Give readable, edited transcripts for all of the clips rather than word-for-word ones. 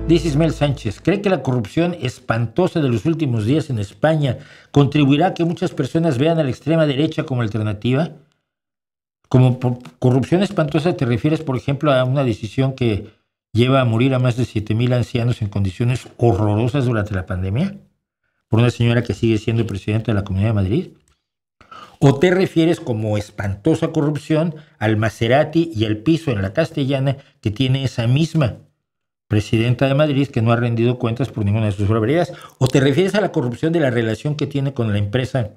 Dice Ismael Sánchez, ¿cree que la corrupción espantosa de los últimos días en España contribuirá a que muchas personas vean a la extrema derecha como alternativa? Como corrupción espantosa te refieres, por ejemplo, a una decisión que lleva a morir a más de 7,000 ancianos en condiciones horrorosas durante la pandemia, por una señora que sigue siendo presidenta de la Comunidad de Madrid. ¿O te refieres como espantosa corrupción al Maserati y al piso en la Castellana que tiene esa misma presidenta de Madrid que no ha rendido cuentas por ninguna de sus barbaridades? ¿O te refieres a la corrupción de la relación que tiene con la empresa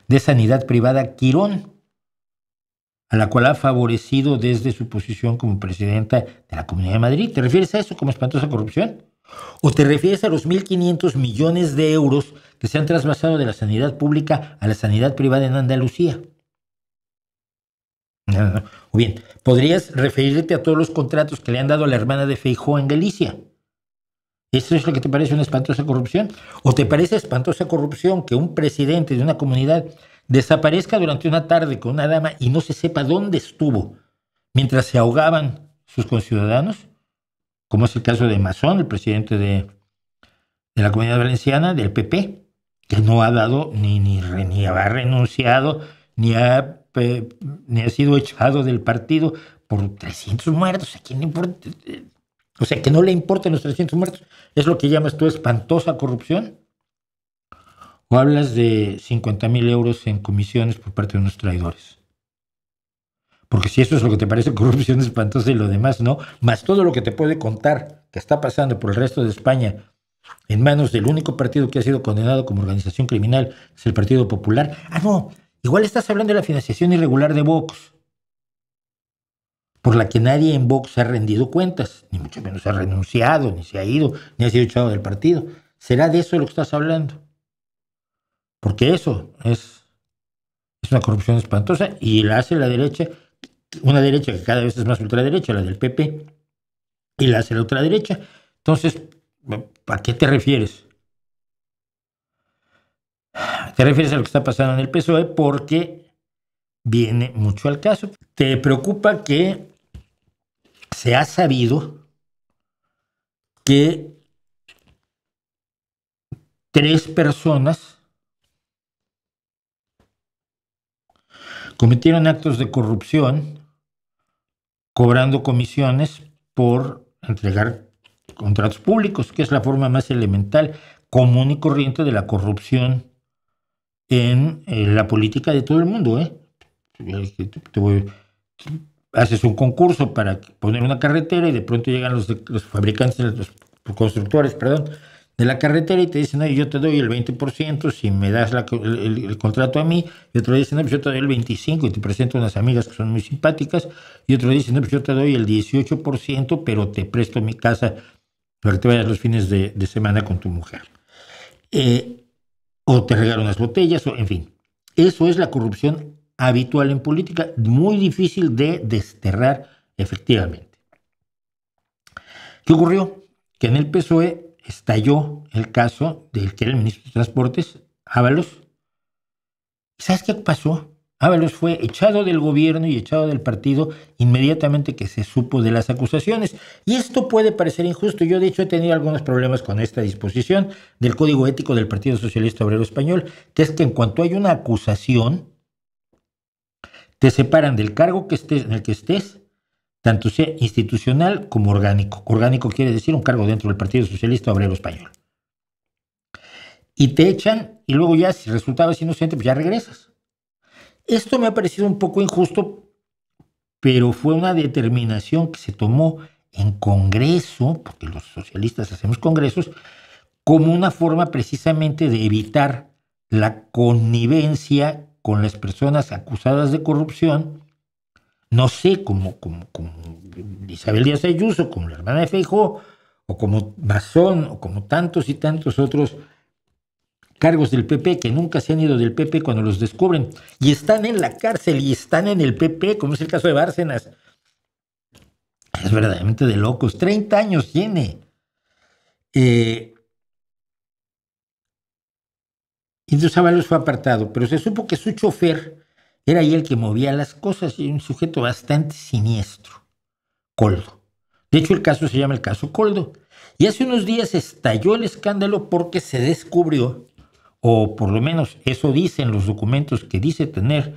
de sanidad privada Quirón, a la cual ha favorecido desde su posición como presidenta de la Comunidad de Madrid? ¿Te refieres a eso como espantosa corrupción? ¿O te refieres a los 1.500 millones de euros que se han trasvasado de la sanidad pública a la sanidad privada en Andalucía? No. O bien, podrías referirte a todos los contratos que le han dado a la hermana de Feijóo en Galicia. ¿Eso es lo que te parece una espantosa corrupción? ¿O te parece espantosa corrupción que un presidente de una comunidad desaparezca durante una tarde con una dama y no se sepa dónde estuvo mientras se ahogaban sus conciudadanos? Como es el caso de Mazón, el presidente de la Comunidad Valenciana, del PP, que no ha dado ni ha renunciado, ni ha sido echado del partido por 300 muertos. ¿A quién le importa? O sea, que no le importan los 300 muertos. ¿Es lo que llamas tú espantosa corrupción? ¿O hablas de 50,000 euros en comisiones por parte de unos traidores? Porque si eso es lo que te parece corrupción espantosa y lo demás no, más todo lo que te puede contar que está pasando por el resto de España en manos del único partido que ha sido condenado como organización criminal, es el Partido Popular. Ah, no, igual estás hablando de la financiación irregular de Vox, por la que nadie en Vox ha rendido cuentas, ni mucho menos ha renunciado, ni se ha ido, ni ha sido echado del partido. ¿Será de eso de lo que estás hablando? Porque eso es una corrupción espantosa y la hace la derecha, una derecha que cada vez es más ultraderecha, la del PP, y la hace la ultraderecha. Entonces, ¿a qué te refieres? Te refieres a lo que está pasando en el PSOE porque viene mucho al caso. ¿Te preocupa que se ha sabido que 3 personas cometieron actos de corrupción cobrando comisiones por entregar contratos públicos, que es la forma más elemental, común y corriente de la corrupción en la política de todo el mundo? Haces un concurso para poner una carretera y de pronto llegan los fabricantes, los constructores, de la carretera y te dicen, oye, yo te doy el 20% si me das el contrato a mí, y otro dice, no, pues yo te doy el 25% y te presento unas amigas que son muy simpáticas, y otro dice, no, pues yo te doy el 18%, pero te presto mi casa para que te vayas los fines de semana con tu mujer. O te regalo unas botellas, o en fin. Eso es la corrupción habitual en política, muy difícil de desterrar efectivamente. ¿Qué ocurrió? Que en el PSOE estalló el caso del que era el ministro de Transportes, Ábalos. ¿Sabes qué pasó? Ábalos fue echado del gobierno y echado del partido inmediatamente que se supo de las acusaciones. Y esto puede parecer injusto. Yo, de hecho, he tenido algunos problemas con esta disposición del Código Ético del Partido Socialista Obrero Español, que es que en cuanto hay una acusación, te separan del cargo en el que estés, tanto sea institucional como orgánico. Orgánico quiere decir un cargo dentro del Partido Socialista Obrero Español. Y te echan, y luego ya, si resultabas inocente, pues ya regresas. Esto me ha parecido un poco injusto, pero fue una determinación que se tomó en Congreso, porque los socialistas hacemos congresos, como una forma precisamente de evitar la connivencia con las personas acusadas de corrupción, no sé, como Isabel Díaz Ayuso, como la hermana de Feijóo, o como Mazón, o como tantos y tantos otros cargos del PP que nunca se han ido del PP cuando los descubren y están en la cárcel y están en el PP, como es el caso de Bárcenas. Es verdaderamente de locos. 30 años tiene. Entonces Ábalos fue apartado, pero se supo que su chofer era ahí el que movía las cosas y un sujeto bastante siniestro, Coldo. De De hecho, el caso se llama el caso Koldo. Y hace unos días estalló el escándalo porque se descubrió, o por lo menos eso dicen los documentos que dice tener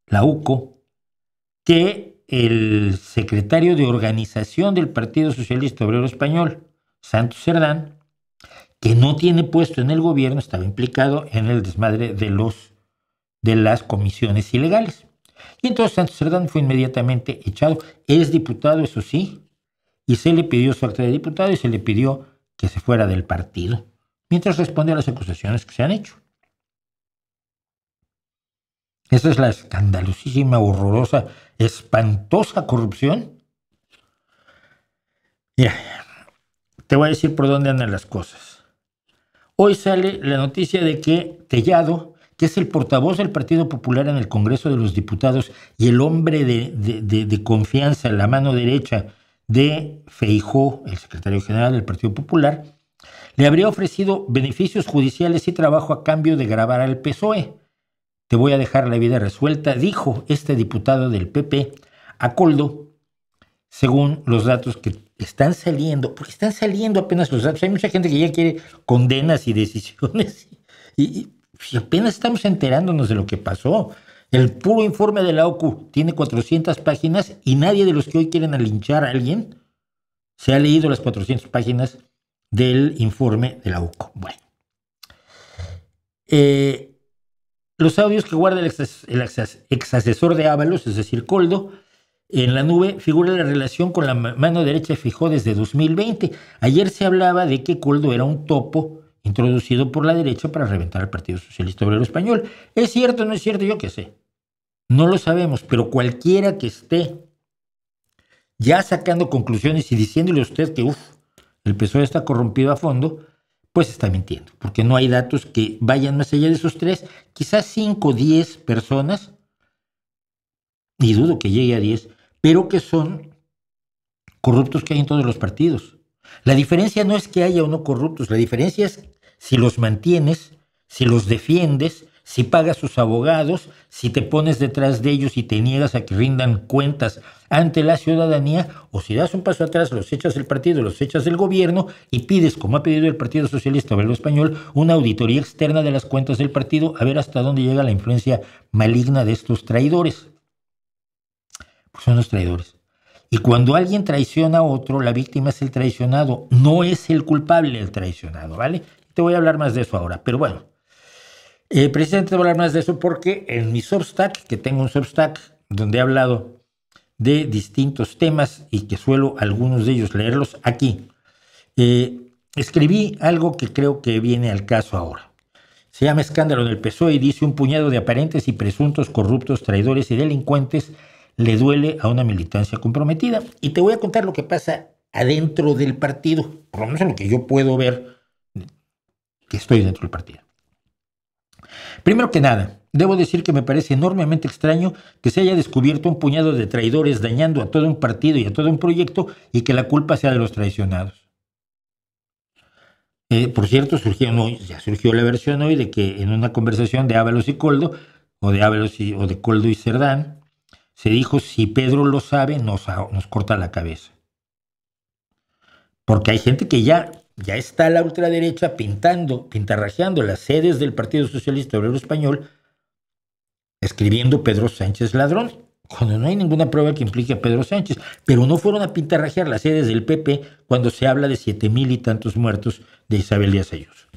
la UCO, que el secretario de organización del Partido Socialista Obrero Español, Santos Cerdán, que no tiene puesto en el gobierno, estaba implicado en el desmadre de las comisiones ilegales. Y entonces Santos Cerdán fue inmediatamente echado. Es diputado, eso sí, y se le pidió su acta de diputado y se le pidió que se fuera del partido, mientras responde a las acusaciones que se han hecho. Esa es la escandalosísima, horrorosa, espantosa corrupción. Mira, te voy a decir por dónde andan las cosas. Hoy sale la noticia de que Tellado, que es el portavoz del Partido Popular en el Congreso de los Diputados y el hombre de confianza, la mano derecha de Feijóo, el secretario general del Partido Popular, le habría ofrecido beneficios judiciales y trabajo a cambio de grabar al PSOE. Te voy a dejar la vida resuelta, dijo este diputado del PP a Koldo, según los datos que están saliendo, porque están saliendo apenas los datos. Hay mucha gente que ya quiere condenas y decisiones y apenas estamos enterándonos de lo que pasó. El puro informe de la OCU tiene 400 páginas y nadie de los que hoy quieren alinchar a alguien se ha leído las 400 páginas del informe de la OCU. Bueno. Los audios que guarda el exasesor de Ábalos, es decir, Koldo, en la nube figura la relación con la mano derecha de Feijóo desde 2020. Ayer se hablaba de que Koldo era un topo introducido por la derecha para reventar al Partido Socialista Obrero Español. ¿Es cierto o no es cierto? Yo qué sé. No lo sabemos, pero cualquiera que esté ya sacando conclusiones y diciéndole a usted que el PSOE está corrompido a fondo, pues está mintiendo, porque no hay datos que vayan más allá de esos 3, quizás 5, 10 personas, y dudo que llegue a 10, pero que son corruptos que hay en todos los partidos. La diferencia no es que haya o no corruptos, la diferencia es si los mantienes, si los defiendes, si pagas sus abogados, si te pones detrás de ellos y te niegas a que rindan cuentas ante la ciudadanía, o si das un paso atrás, los echas del partido, los echas del gobierno y pides, como ha pedido el Partido Socialista Obrero Español, una auditoría externa de las cuentas del partido a ver hasta dónde llega la influencia maligna de estos traidores. Pues son los traidores. Y cuando alguien traiciona a otro, la víctima es el traicionado, no es el culpable el traicionado, ¿vale? Te voy a hablar más de eso ahora, pero bueno. Precisamente te voy a hablar más de eso porque en mi Substack, que tengo un Substack donde he hablado de distintos temas y que suelo algunos de ellos leerlos aquí, escribí algo que creo que viene al caso ahora. Se llama Escándalo en el PSOE y dice: un puñado de aparentes y presuntos corruptos, traidores y delincuentes le duele a una militancia comprometida. Y te voy a contar lo que pasa adentro del partido, por lo menos en lo que yo puedo ver que estoy dentro del partido. Primero que nada, debo decir que me parece enormemente extraño que se haya descubierto un puñado de traidores dañando a todo un partido y a todo un proyecto y que la culpa sea de los traicionados. Por cierto, ya surgió la versión hoy de que en una conversación de Ábalos y Koldo, o de Koldo y Cerdán, se dijo: si Pedro lo sabe, nos corta la cabeza. Porque hay gente que ya está a la ultraderecha pintarrajeando las sedes del Partido Socialista Obrero Español, escribiendo Pedro Sánchez ladrón, cuando no hay ninguna prueba que implique a Pedro Sánchez. Pero no fueron a pintarrajear las sedes del PP cuando se habla de 7,000 y tantos muertos de Isabel Díaz Ayuso.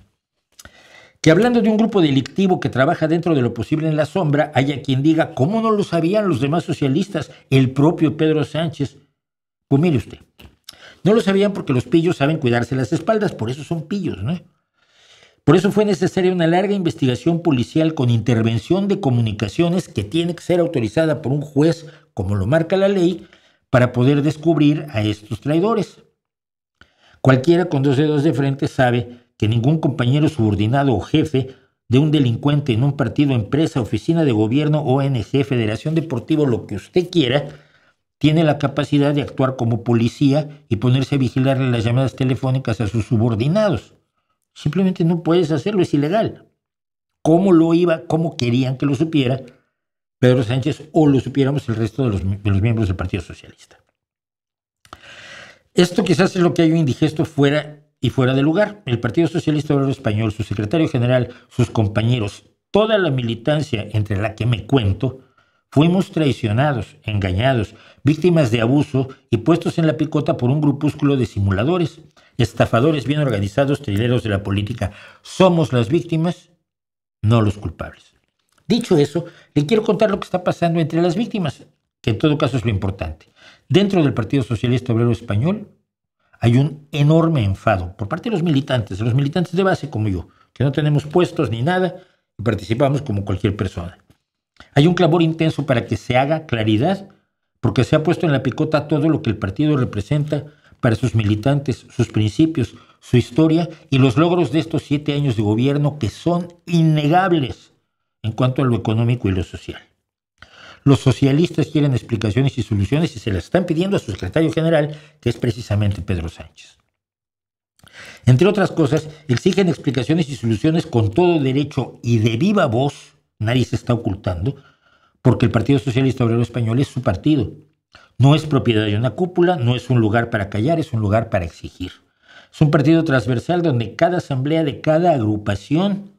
Que hablando de un grupo delictivo que trabaja dentro de lo posible en la sombra, haya quien diga: ¿cómo no lo sabían los demás socialistas, el propio Pedro Sánchez? Pues mire usted, no lo sabían porque los pillos saben cuidarse las espaldas, por eso son pillos, ¿no? Por eso fue necesaria una larga investigación policial con intervención de comunicaciones que tiene que ser autorizada por un juez, como lo marca la ley, para poder descubrir a estos traidores. Cualquiera con 2 dedos de frente sabe que ningún compañero subordinado o jefe de un delincuente en un partido, empresa, oficina de gobierno, ONG, federación deportiva, lo que usted quiera, tiene la capacidad de actuar como policía y ponerse a vigilarle las llamadas telefónicas a sus subordinados. Simplemente no puedes hacerlo, es ilegal. ¿Cómo querían que lo supiera Pedro Sánchez o lo supiéramos el resto de los miembros del Partido Socialista? Esto quizás es lo que hay un indigesto fuera de lugar. El Partido Socialista Obrero Español, su secretario general, sus compañeros, toda la militancia entre la que me cuento, fuimos traicionados, engañados, víctimas de abuso y puestos en la picota por un grupúsculo de simuladores, estafadores bien organizados, trileros de la política. Somos las víctimas, no los culpables. Dicho eso, le quiero contar lo que está pasando entre las víctimas, que en todo caso es lo importante. Dentro del Partido Socialista Obrero Español hay un enorme enfado por parte de los militantes de base como yo, que no tenemos puestos ni nada y participamos como cualquier persona. Hay un clamor intenso para que se haga claridad, porque se ha puesto en la picota todo lo que el partido representa para sus militantes, sus principios, su historia y los logros de estos 7 años de gobierno que son innegables en cuanto a lo económico y lo social. Los socialistas quieren explicaciones y soluciones y se las están pidiendo a su secretario general, que es precisamente Pedro Sánchez. Entre otras cosas, exigen explicaciones y soluciones con todo derecho y de viva voz, nadie se está ocultando, porque el Partido Socialista Obrero Español es su partido. No es propiedad de una cúpula, no es un lugar para callar, es un lugar para exigir. Es un partido transversal donde cada asamblea de cada agrupación,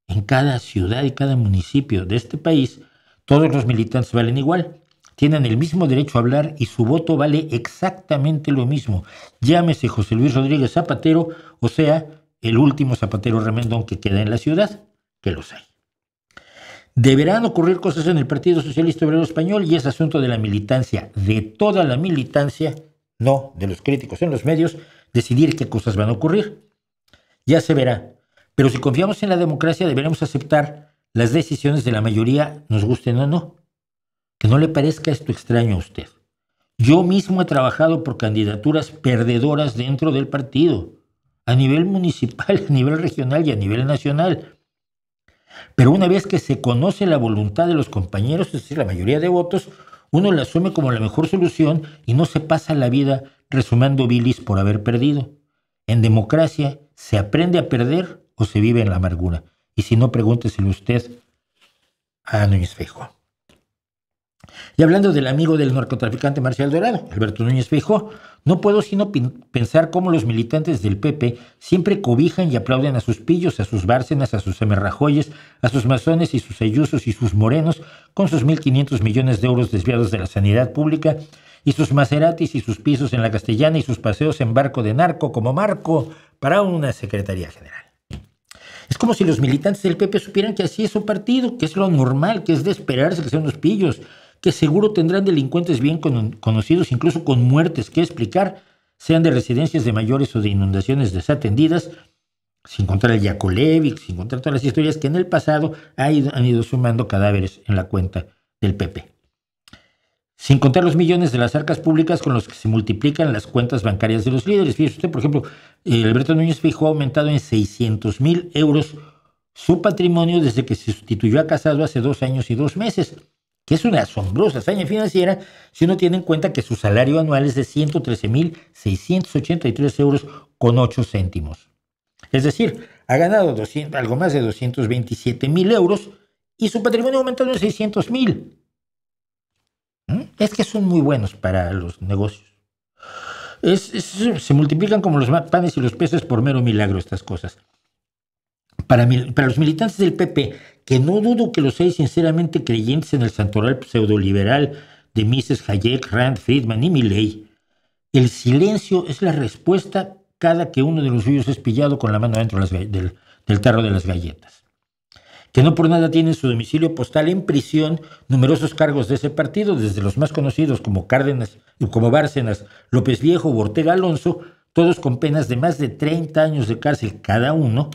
en cada ciudad y cada municipio de este país, todos los militantes valen igual, tienen el mismo derecho a hablar y su voto vale exactamente lo mismo. Llámese José Luis Rodríguez Zapatero, o sea, el último zapatero remendón que queda en la ciudad, que los hay. Deberán ocurrir cosas en el Partido Socialista Obrero Español y es asunto de la militancia, de toda la militancia, no de los críticos en los medios, decidir qué cosas van a ocurrir. Ya se verá. Pero si confiamos en la democracia, deberemos aceptar las decisiones de la mayoría, nos gusten o no. Que no le parezca esto extraño a usted. Yo mismo he trabajado por candidaturas perdedoras dentro del partido, a nivel municipal, a nivel regional y a nivel nacional. Pero una vez que se conoce la voluntad de los compañeros, es decir, la mayoría de votos, uno la asume como la mejor solución y no se pasa la vida resumando bilis por haber perdido. En democracia se aprende a perder o se vive en la amargura. Y si no, pregúnteselo usted a Núñez Feijóo. Y hablando del amigo del narcotraficante Marcial Dorado, Alberto Núñez Feijóo, no puedo sino pensar cómo los militantes del PP siempre cobijan y aplauden a sus pillos, a sus Bárcenas, a sus Semerrajoyes, a sus masones y sus ayusos y sus morenos, con sus 1.500 millones de euros desviados de la sanidad pública, y sus Maseratis y sus pisos en la Castellana y sus paseos en barco de narco como marco para una secretaría general. Es como si los militantes del PP supieran que así es su partido, que es lo normal, que es de esperarse que sean los pillos, que seguro tendrán delincuentes bien conocidos, incluso con muertes que explicar, sean de residencias de mayores o de inundaciones desatendidas, sin contar el Yakolevic, sin contar todas las historias que en el pasado han ido sumando cadáveres en la cuenta del PP. Sin contar los millones de las arcas públicas con los que se multiplican las cuentas bancarias de los líderes. Fíjese usted, por ejemplo, Alberto Núñez Feijóo ha aumentado en 600,000 euros su patrimonio desde que se sustituyó a Casado hace 2 años y 2 meses, que es una asombrosa hazaña financiera si uno tiene en cuenta que su salario anual es de 113,683 euros con 8 céntimos. Es decir, ha ganado algo más de 227,000 euros y su patrimonio ha aumentado en 600,000. Es que son muy buenos para los negocios. Se multiplican como los panes y los peces por mero milagro estas cosas. Para los militantes del PP, que no dudo que los hay sinceramente creyentes en el santoral pseudoliberal de Mises, Hayek, Rand, Friedman y Milley, el silencio es la respuesta cada que uno de los suyos es pillado con la mano dentro del tarro de las galletas. Que no por nada tienen su domicilio postal en prisión numerosos cargos de ese partido, desde los más conocidos como Cárdenas, como Bárcenas, López Viejo o Ortega Alonso, todos con penas de más de 30 años de cárcel cada uno,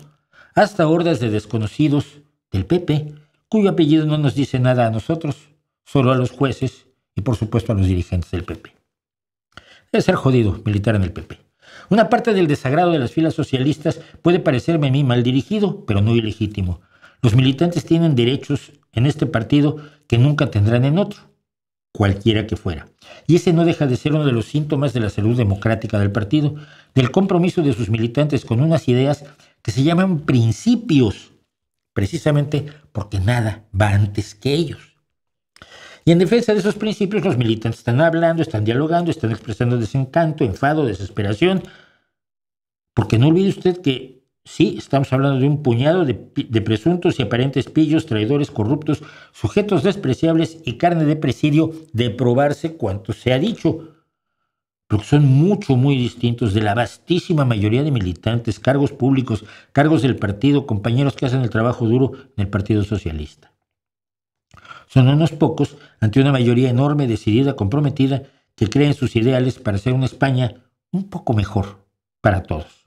hasta hordas de desconocidos del PP, cuyo apellido no nos dice nada a nosotros, solo a los jueces y por supuesto a los dirigentes del PP. Debe ser jodido militar en el PP. Una parte del desagrado de las filas socialistas puede parecerme a mí mal dirigido, pero no ilegítimo. Los militantes tienen derechos en este partido que nunca tendrán en otro, cualquiera que fuera. Y ese no deja de ser uno de los síntomas de la salud democrática del partido, del compromiso de sus militantes con unas ideas que se llaman principios, precisamente porque nada va antes que ellos. Y en defensa de esos principios, los militantes están hablando, están dialogando, están expresando desencanto, enfado, desesperación. Porque no olvide usted que sí, estamos hablando de un puñado de presuntos y aparentes pillos, traidores, corruptos, sujetos despreciables y carne de presidio de probarse cuanto se ha dicho. Pero que son muy distintos de la vastísima mayoría de militantes, cargos públicos, cargos del partido, compañeros que hacen el trabajo duro en el Partido Socialista. Son unos pocos ante una mayoría enorme, decidida, comprometida, que cree en sus ideales para hacer una España un poco mejor para todos.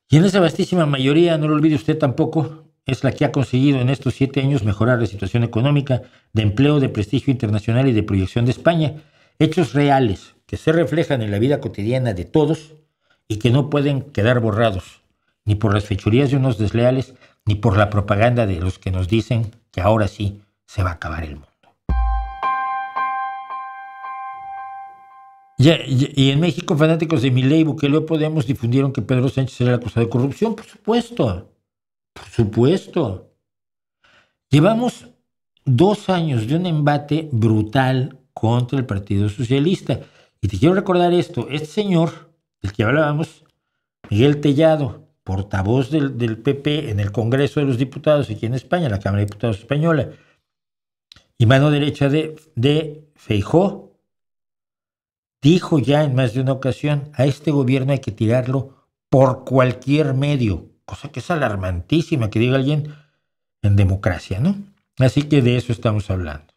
Y en esa vastísima mayoría, no lo olvide usted tampoco, es la que ha conseguido en estos 7 años mejorar la situación económica, de empleo, de prestigio internacional y de proyección de España. Hechos reales que se reflejan en la vida cotidiana de todos y que no pueden quedar borrados, ni por las fechorías de unos desleales, ni por la propaganda de los que nos dicen que ahora sí se va a acabar el mundo. Y en México, fanáticos de Milei, Bukele o Podemos difundieron que Pedro Sánchez era el acusado de corrupción. Por supuesto, por supuesto. Llevamos 2 años de un embate brutal contra el Partido Socialista. Y te quiero recordar esto, este señor del que hablábamos, Miguel Tellado, portavoz del PP en el Congreso de los Diputados aquí en España, la Cámara de Diputados española, y mano derecha de Feijóo, dijo ya en más de una ocasión, a este gobierno hay que tirarlo por cualquier medio, cosa que es alarmantísima que diga alguien en democracia, ¿no? Así que de eso estamos hablando.